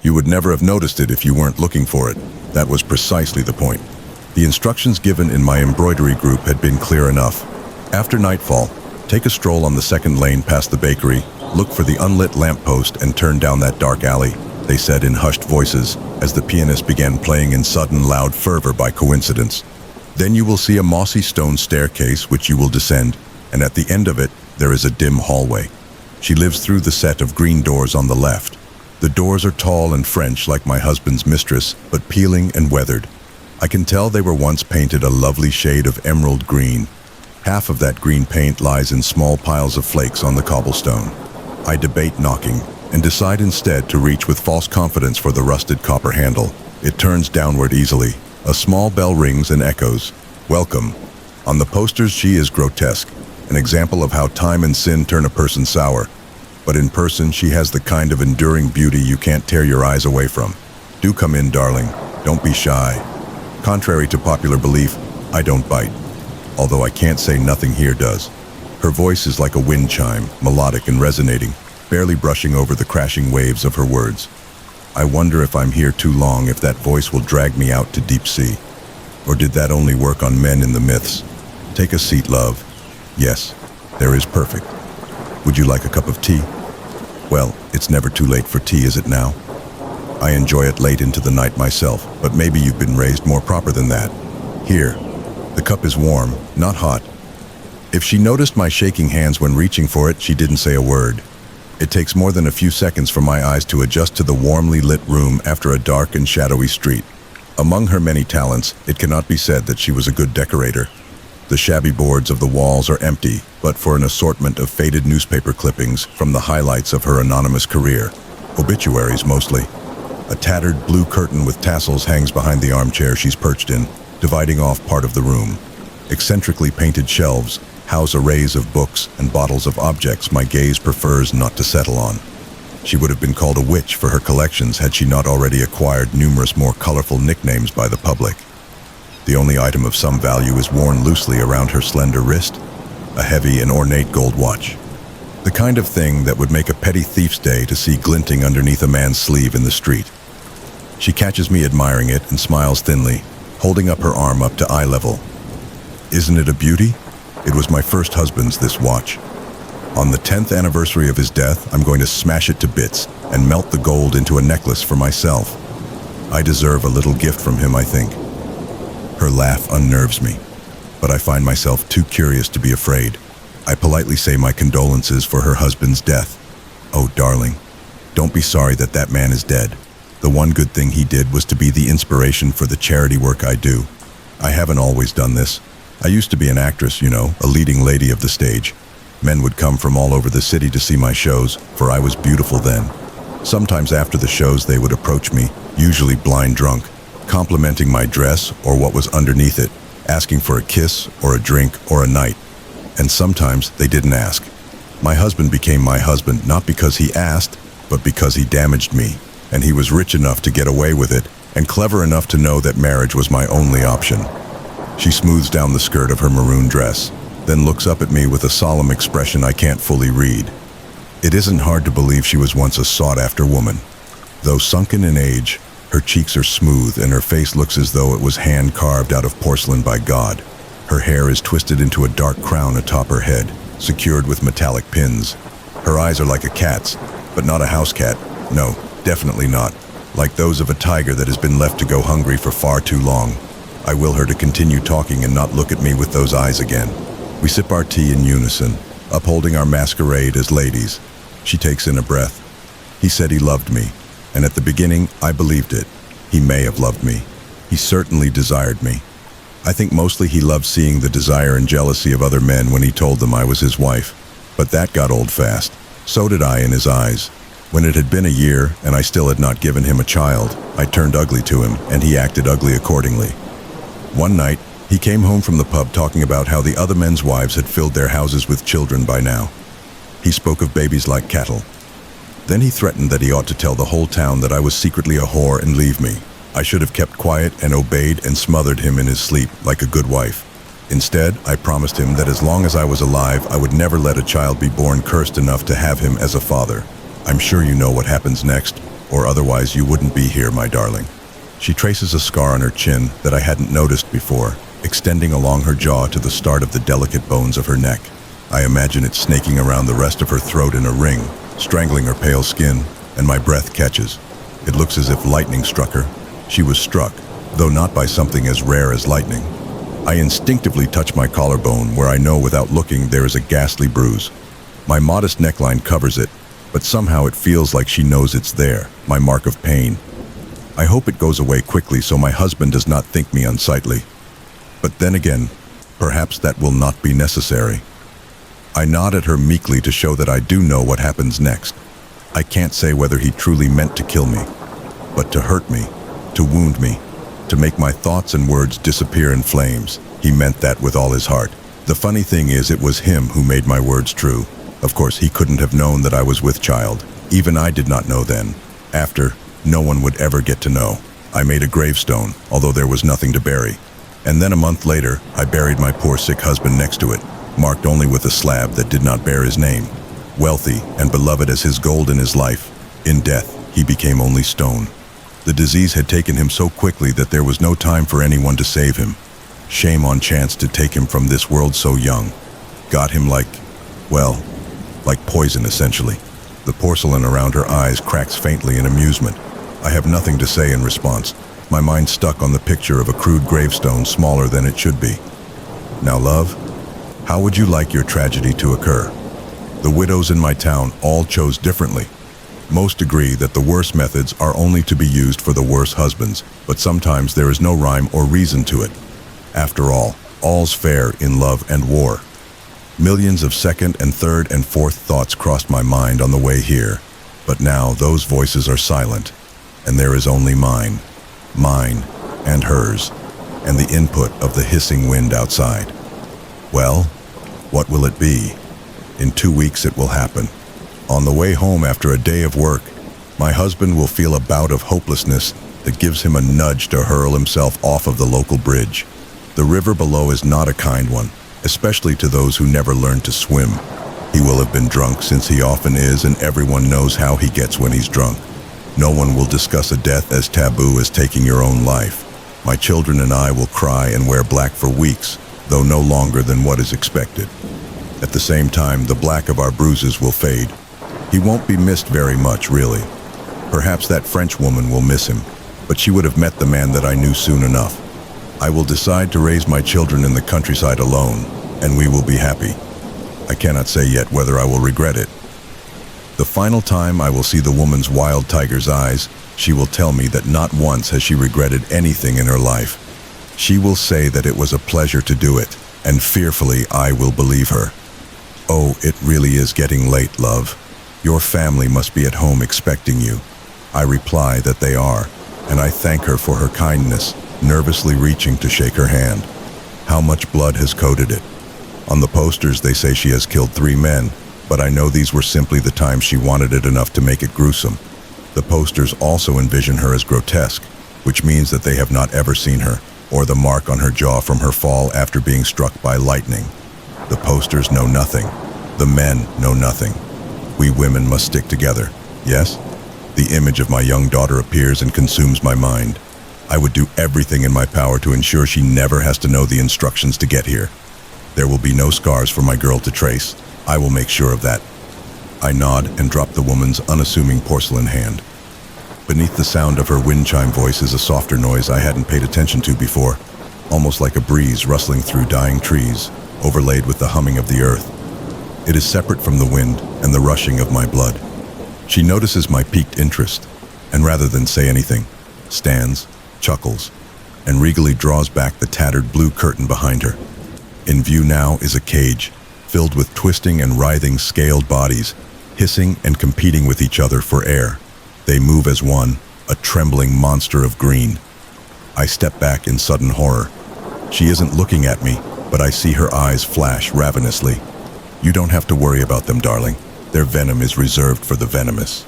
You would never have noticed it if you weren't looking for it. That was precisely the point. The instructions given in my embroidery group had been clear enough. After nightfall, take a stroll on the second lane past the bakery, look for the unlit lamppost and turn down that dark alley, they said in hushed voices as the pianist began playing in sudden loud fervor by coincidence. Then you will see a mossy stone staircase which you will descend, and at the end of it, there is a dim hallway. She lives through the set of green doors on the left. The doors are tall and French like my husband's mistress, but peeling and weathered. I can tell they were once painted a lovely shade of emerald green. Half of that green paint lies in small piles of flakes on the cobblestone. I debate knocking, and decide instead to reach with false confidence for the rusted copper handle. It turns downward easily. A small bell rings and echoes. Welcome. On the posters she is grotesque, an example of how time and sin turn a person sour. But in person she has the kind of enduring beauty you can't tear your eyes away from. Do come in, darling. Don't be shy. Contrary to popular belief, I don't bite. Although I can't say nothing here does. Her voice is like a wind chime, melodic and resonating, barely brushing over the crashing waves of her words. I wonder if I'm here too long, if that voice will drag me out to deep sea. Or did that only work on men in the myths? Take a seat, love. Yes, there is perfect. Would you like a cup of tea? Well, it's never too late for tea, is it now? I enjoy it late into the night myself, but maybe you've been raised more proper than that. Here, the cup is warm, not hot. If she noticed my shaking hands when reaching for it, she didn't say a word. It takes more than a few seconds for my eyes to adjust to the warmly lit room after a dark and shadowy street. Among her many talents, it cannot be said that she was a good decorator. The shabby boards of the walls are empty, but for an assortment of faded newspaper clippings from the highlights of her anonymous career. Obituaries, mostly. A tattered blue curtain with tassels hangs behind the armchair she's perched in, dividing off part of the room. Eccentrically painted shelves house arrays of books and bottles of objects my gaze prefers not to settle on. She would have been called a witch for her collections had she not already acquired numerous more colorful nicknames by the public. The only item of some value is worn loosely around her slender wrist, a heavy and ornate gold watch. The kind of thing that would make a petty thief's day to see glinting underneath a man's sleeve in the street. She catches me admiring it and smiles thinly, holding up her arm up to eye level. Isn't it a beauty? It was my first husband's, this watch. On the 10th anniversary of his death, I'm going to smash it to bits and melt the gold into a necklace for myself. I deserve a little gift from him, I think. Her laugh unnerves me, but I find myself too curious to be afraid. I politely say my condolences for her husband's death. Oh, darling, don't be sorry that that man is dead. The one good thing he did was to be the inspiration for the charity work I do. I haven't always done this. I used to be an actress, you know, a leading lady of the stage. Men would come from all over the city to see my shows, for I was beautiful then. Sometimes after the shows they would approach me, usually blind drunk, complimenting my dress or what was underneath it, asking for a kiss or a drink or a night. And sometimes they didn't ask. My husband became my husband not because he asked, but because he damaged me, and he was rich enough to get away with it, and clever enough to know that marriage was my only option. She smooths down the skirt of her maroon dress, then looks up at me with a solemn expression I can't fully read. It isn't hard to believe she was once a sought-after woman. Though sunken in age, her cheeks are smooth and her face looks as though it was hand-carved out of porcelain by God. Her hair is twisted into a dark crown atop her head, secured with metallic pins. Her eyes are like a cat's, but not a house cat. No, definitely not. Like those of a tiger that has been left to go hungry for far too long. I will her to continue talking and not look at me with those eyes again. We sip our tea in unison, upholding our masquerade as ladies. She takes in a breath. He said he loved me, and at the beginning, I believed it. He may have loved me. He certainly desired me. I think mostly he loved seeing the desire and jealousy of other men when he told them I was his wife. But that got old fast. So did I in his eyes. When it had been a year, and I still had not given him a child, I turned ugly to him, and he acted ugly accordingly. One night, he came home from the pub talking about how the other men's wives had filled their houses with children by now. He spoke of babies like cattle. Then he threatened that he ought to tell the whole town that I was secretly a whore and leave me. I should have kept quiet and obeyed and smothered him in his sleep like a good wife. Instead, I promised him that as long as I was alive, I would never let a child be born cursed enough to have him as a father. I'm sure you know what happens next, or otherwise you wouldn't be here, my darling. She traces a scar on her chin that I hadn't noticed before, extending along her jaw to the start of the delicate bones of her neck. I imagine it snaking around the rest of her throat in a ring, strangling her pale skin, and my breath catches. It looks as if lightning struck her. She was struck, though not by something as rare as lightning. I instinctively touch my collarbone where I know without looking there is a ghastly bruise. My modest neckline covers it, but somehow it feels like she knows it's there, my mark of pain. I hope it goes away quickly so my husband does not think me unsightly. But then again, perhaps that will not be necessary. I nod at her meekly to show that I do know what happens next. I can't say whether he truly meant to kill me, but to hurt me, to wound me, to make my thoughts and words disappear in flames. He meant that with all his heart. The funny thing is, it was him who made my words true. Of course, he couldn't have known that I was with child. Even I did not know then. After, no one would ever get to know. I made a gravestone, although there was nothing to bury. And then a month later, I buried my poor sick husband next to it, marked only with a slab that did not bear his name. Wealthy and beloved as his gold in his life, in death, he became only stone. The disease had taken him so quickly that there was no time for anyone to save him. Shame on chance to take him from this world so young. Got him like poison essentially. The porcelain around her eyes cracks faintly in amusement. I have nothing to say in response. My mind stuck on the picture of a crude gravestone smaller than it should be. Now, love, how would you like your tragedy to occur? The widows in my town all chose differently. Most agree that the worst methods are only to be used for the worst husbands, but sometimes there is no rhyme or reason to it. After all, all's fair in love and war. Millions of second and third and fourth thoughts crossed my mind on the way here, but now those voices are silent, and there is only mine and hers, and the input of the hissing wind outside. Well, what will it be? In 2 weeks it will happen. On the way home after a day of work, my husband will feel a bout of hopelessness that gives him a nudge to hurl himself off of the local bridge. The river below is not a kind one, especially to those who never learned to swim. He will have been drunk, since he often is, and everyone knows how he gets when he's drunk. No one will discuss a death as taboo as taking your own life. My children and I will cry and wear black for weeks, though no longer than what is expected. At the same time, the black of our bruises will fade. He won't be missed very much, really. Perhaps that French woman will miss him, but she would have met the man that I knew soon enough. I will decide to raise my children in the countryside alone, and we will be happy. I cannot say yet whether I will regret it. The final time I will see the woman's wild tiger's eyes, she will tell me that not once has she regretted anything in her life. She will say that it was a pleasure to do it, and fearfully I will believe her. Oh, it really is getting late, love. Your family must be at home expecting you. I reply that they are, and I thank her for her kindness, nervously reaching to shake her hand. How much blood has coated it? On the posters they say she has killed 3 men, but I know these were simply the times she wanted it enough to make it gruesome. The posters also envision her as grotesque, which means that they have not ever seen her, or the mark on her jaw from her fall after being struck by lightning. The posters know nothing. The men know nothing. We women must stick together, yes? The image of my young daughter appears and consumes my mind. I would do everything in my power to ensure she never has to know the instructions to get here. There will be no scars for my girl to trace. I will make sure of that. I nod and drop the woman's unassuming porcelain hand. Beneath the sound of her wind chime voice is a softer noise I hadn't paid attention to before, almost like a breeze rustling through dying trees, overlaid with the humming of the earth. It is separate from the wind and the rushing of my blood. She notices my piqued interest, and rather than say anything, stands, chuckles, and regally draws back the tattered blue curtain behind her. In view now is a cage, filled with twisting and writhing scaled bodies, hissing and competing with each other for air. They move as one, a trembling monster of green. I step back in sudden horror. She isn't looking at me, but I see her eyes flash ravenously. You don't have to worry about them, darling. Their venom is reserved for the venomous.